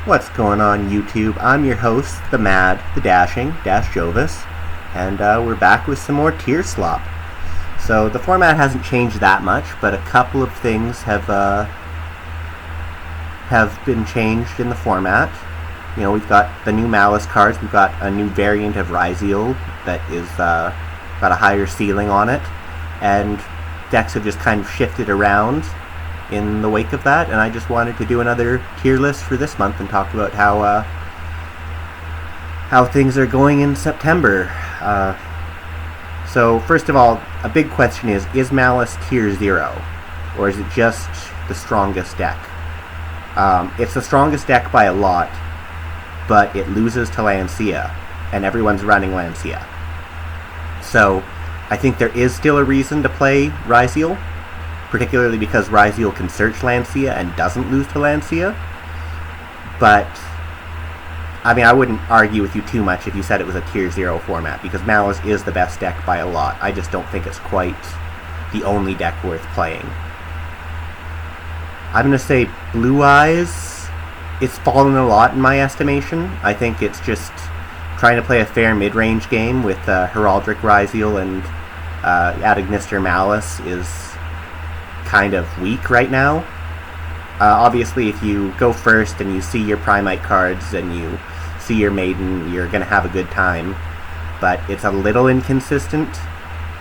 What's going on, YouTube? I'm your host, the Mad, the Dashing, Dash Jovis, and we're back with some more Tier Slop. So the format hasn't changed that much, but a couple of things have been changed in the format. You know, we've got the new Maliss cards, we've got a new variant of Ryzeal that is got a higher ceiling on it, and decks have just kind of shifted around in the wake of that, and I just wanted to do another tier list for this month and talk about how things are going in September. So first of all, a big question is Maliss tier 0, or is it just the strongest deck? It's the strongest deck by a lot, but it loses to Lancea, and everyone's running Lancea. So I think there is still a reason to play Ryzeal, particularly because Ryzeal can search Lancea and doesn't lose to Lancea. But, I mean, I wouldn't argue with you too much if you said it was a tier 0 format, because Maliss is the best deck by a lot. I just don't think it's quite the only deck worth playing. I'm going to say Blue Eyes, it's fallen a lot in my estimation. I think it's just trying to play a fair mid-range game with Heraldric Ryzeal and Adagnister Maliss is kind of weak right now. Obviously, if you go first and you see your Primite cards and you see your Maiden, you're going to have a good time. But it's a little inconsistent,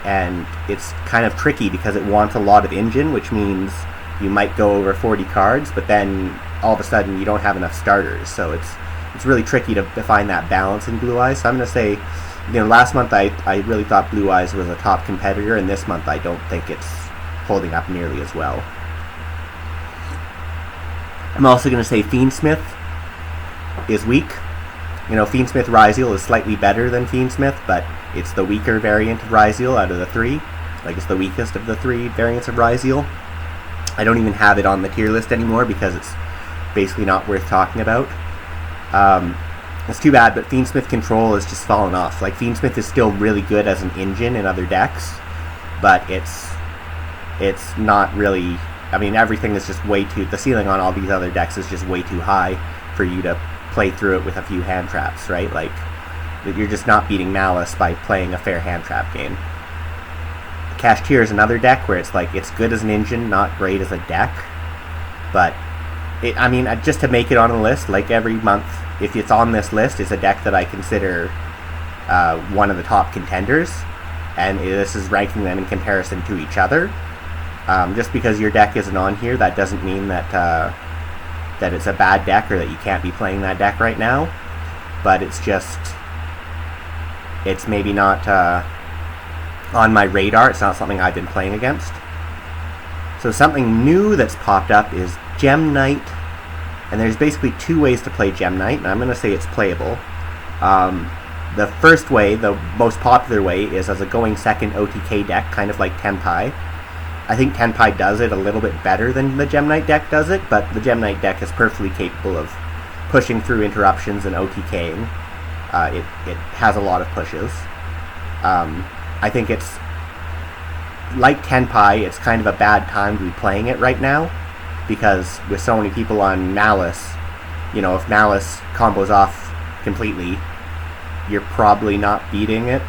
and it's kind of tricky because it wants a lot of engine, which means you might go over 40 cards, but then all of a sudden you don't have enough starters. So it's really tricky to find that balance in Blue Eyes. So I'm going to say, you know, last month I really thought Blue Eyes was a top competitor, and this month I don't think it's holding up nearly as well. I'm also going to say Fiendsmith is weak. You know, Fiendsmith Ryzeal is slightly better than Fiendsmith, but it's the weaker variant of Ryzeal out of the three. Like, it's the weakest of the three variants of Ryzeal. I don't even have it on the tier list anymore because it's basically not worth talking about. It's too bad, but Fiendsmith Control has just fallen off. Like, Fiendsmith is still really good as an engine in other decks, but it's not really, I mean, everything is just way too, the ceiling on all these other decks is just way too high for you to play through it with a few hand traps, right? Like, you're just not beating Maliss by playing a fair hand trap game. Kashtira is another deck where it's like, it's good as an engine, not great as a deck, but I mean, just to make it on a list, like every month, if it's on this list, it's a deck that I consider one of the top contenders, and this is ranking them in comparison to each other. Just because your deck isn't on here, that doesn't mean that that it's a bad deck or that you can't be playing that deck right now. But it's just, it's maybe not on my radar. It's not something I've been playing against. So something new that's popped up is Gem Knight, and there's basically two ways to play Gem Knight, and I'm going to say it's playable. The first way, the most popular way, is as a going second OTK deck, kind of like Tenpai. I think Tenpai does it a little bit better than the Gem Knight deck does it, but the Gem Knight deck is perfectly capable of pushing through interruptions and OTKing. It has a lot of pushes. I think it's, like Tenpai, it's kind of a bad time to be playing it right now, because with so many people on Maliss, you know, if Maliss combos off completely, you're probably not beating it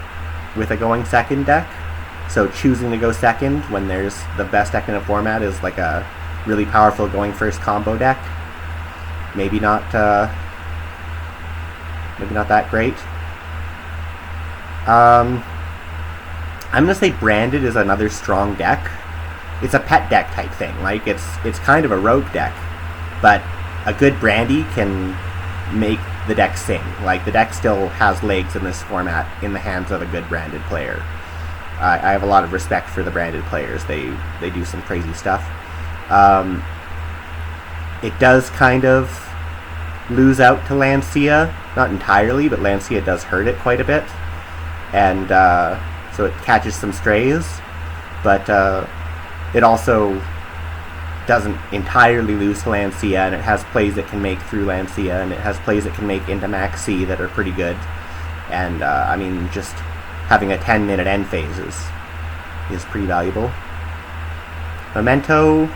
with a going second deck. So choosing to go second when there's the best deck in a format is like a really powerful going first combo deck. Maybe not that great. I'm gonna say Branded is another strong deck. It's a pet deck type thing. Like, it's kind of a rogue deck, but a good Brandy can make the deck sing. Like, the deck still has legs in this format in the hands of a good Branded player. I have a lot of respect for the Branded players. They do some crazy stuff. It does kind of lose out to Lancea. Not entirely, but Lancea does hurt it quite a bit. And so it catches some strays. But it also doesn't entirely lose to Lancea, and it has plays it can make through Lancea, and it has plays it can make into Max C that are pretty good. And, I mean, just having a 10-minute end phase is pretty valuable. Memento,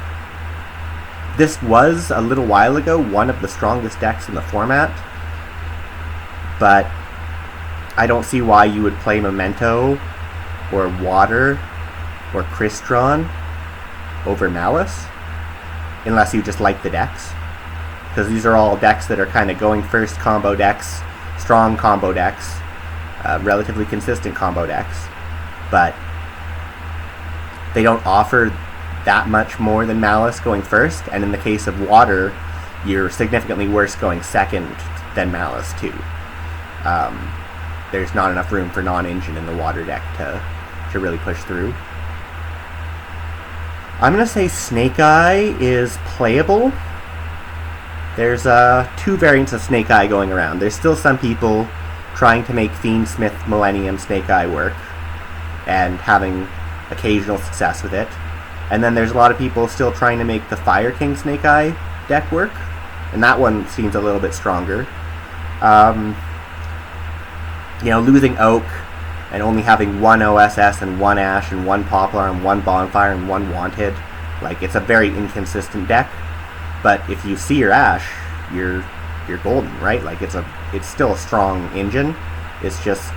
This was, a little while ago, one of the strongest decks in the format, but I don't see why you would play Memento or Water or Crystron over Maliss, unless you just like the decks, because these are all decks that are kind of going first combo decks, strong combo decks, relatively consistent combo decks, but they don't offer that much more than Maliss going first, and in the case of Water, you're significantly worse going second than Maliss too. There's not enough room for non-engine in the Water deck to really push through. I'm going to say Snake Eye is playable. There's two variants of Snake Eye going around. There's still some people trying to make Fiendsmith Millennium Snake Eye work and having occasional success with it. And then there's a lot of people still trying to make the Fire King Snake Eye deck work, and that one seems a little bit stronger. Losing Oak and only having one OSS and one Ash and one Poplar and one Bonfire and one Wanted, like, it's a very inconsistent deck. But if you see your Ash, you're golden, right? Like, it's still a strong engine. It's just,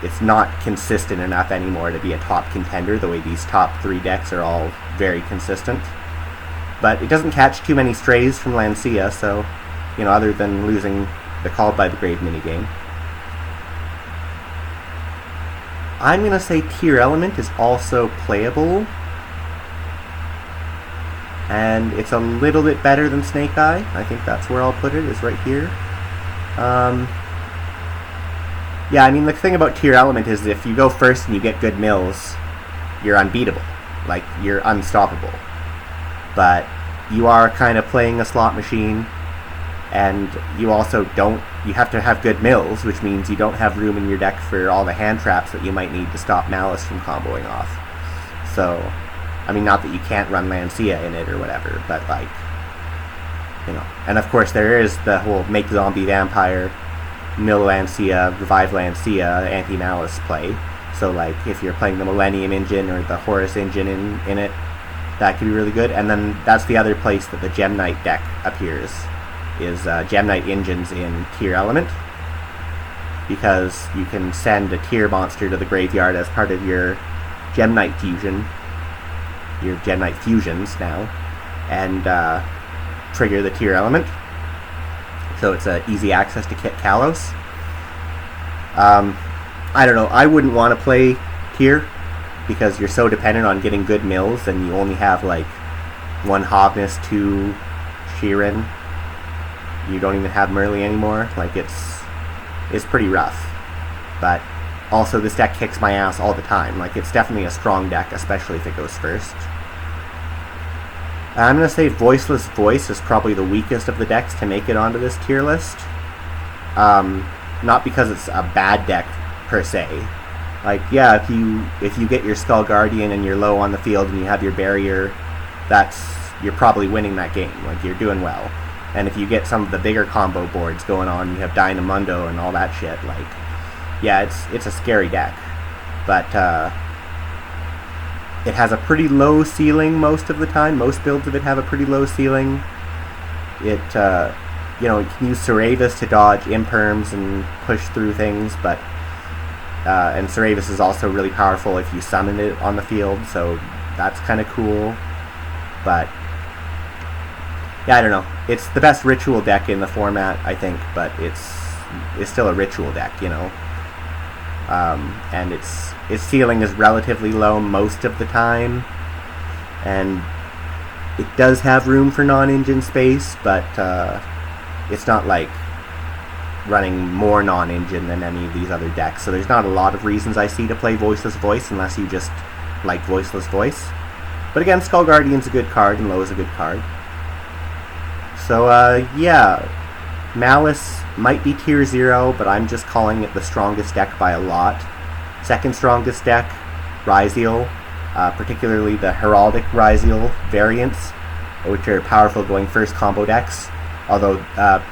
it's not consistent enough anymore to be a top contender, the way these top three decks are all very consistent. But it doesn't catch too many strays from Lancia, so, other than losing the Called by the Grave minigame. I'm going to say Tier Element is also playable, and it's a little bit better than Snake Eye. I think that's where I'll put it, is right here. Yeah, I mean, the thing about Tier Element is if you go first and you get good mills, you're unbeatable. Like, you're unstoppable. But you are kind of playing a slot machine, and you also you have to have good mills, which means you don't have room in your deck for all the hand traps that you might need to stop Maliss from comboing off. So, I mean, not that you can't run Lancia in it or whatever, but, like, and of course there is the whole make zombie vampire, mill Lancia, revive Lancia, anti-Maliss play. So, like, if you're playing the Millennium engine or the Horus engine in it, that could be really good. And then that's the other place that the Gem Knight deck appears, is Gem Knight engines in Tier Element, because you can send a Tier monster to the graveyard as part of your Gem Knight fusion, your Gem Knight fusions now, and trigger the Tier Element. So it's easy access to Kit Kalos. I don't know, I wouldn't want to play Tier, because you're so dependent on getting good mills, and you only have, like, one Hovness, two Sheeran. You don't even have Merly anymore. Like, it's pretty rough. But also, this deck kicks my ass all the time. Like, it's definitely a strong deck, especially if it goes first. I'm going to say Voiceless Voice is probably the weakest of the decks to make it onto this tier list. Not because it's a bad deck, per se. Like, yeah, if you get your Skull Guardian and you're low on the field and you have your Barrier, you're probably winning that game. Like, you're doing well. And if you get some of the bigger combo boards going on, you have Dynamundo and all that shit, like, yeah, it's a scary deck. But it has a pretty low ceiling most of the time. Most builds of it have a pretty low ceiling. It you can use Seravis to dodge imperms and push through things, but and Seravis is also really powerful if you summon it on the field, so that's kind of cool. But yeah, I don't know. It's the best ritual deck in the format, I think, but it's still a ritual deck, and its ceiling is relatively low most of the time, and it does have room for non-engine space, but it's not like running more non-engine than any of these other decks, so there's not a lot of reasons I see to play Voiceless Voice unless you just like Voiceless Voice. But again, Skull Guardian's a good card, and Low is a good card. So, yeah, Maliss might be tier 0, but I'm just calling it the strongest deck by a lot. Second strongest deck, Ryziel, particularly the Heraldic Ryziel variants, which are powerful going first combo decks. Although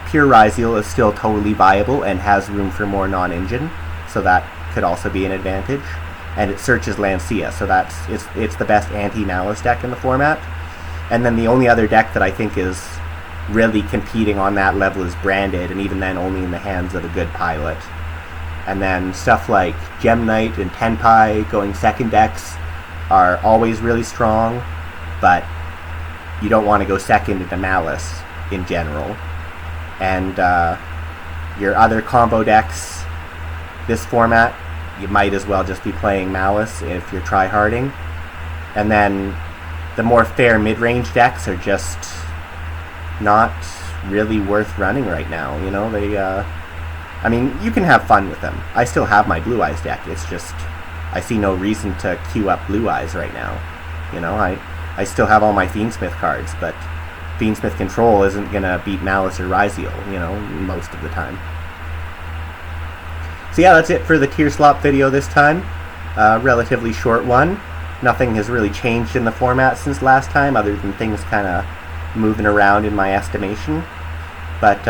pure Ryziel is still totally viable and has room for more non-engine, so that could also be an advantage. and it searches Lancia, so it's the best anti-Maliss deck in the format. And then the only other deck that I think is really competing on that level is Branded, and even then only in the hands of a good pilot. And then stuff like Gem Knight and Tenpai going second decks are always really strong, but you don't want to go second into Maliss in general. And your other combo decks this format, you might as well just be playing Maliss if you're tryharding. And then the more fair mid-range decks are just not really worth running right now. You know, I mean, you can have fun with them. I still have my Blue Eyes deck. It's just, I see no reason to queue up Blue Eyes right now. You know, I still have all my Fiendsmith cards, but Fiendsmith Control isn't going to beat Maliss or Ryziel, you know, most of the time. So yeah, that's it for the Tier Slop video this time. Relatively short one. Nothing has really changed in the format since last time, other than things kind of moving around in my estimation. But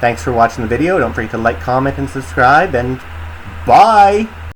thanks for watching the video. Don't forget to like, comment, and subscribe, and bye!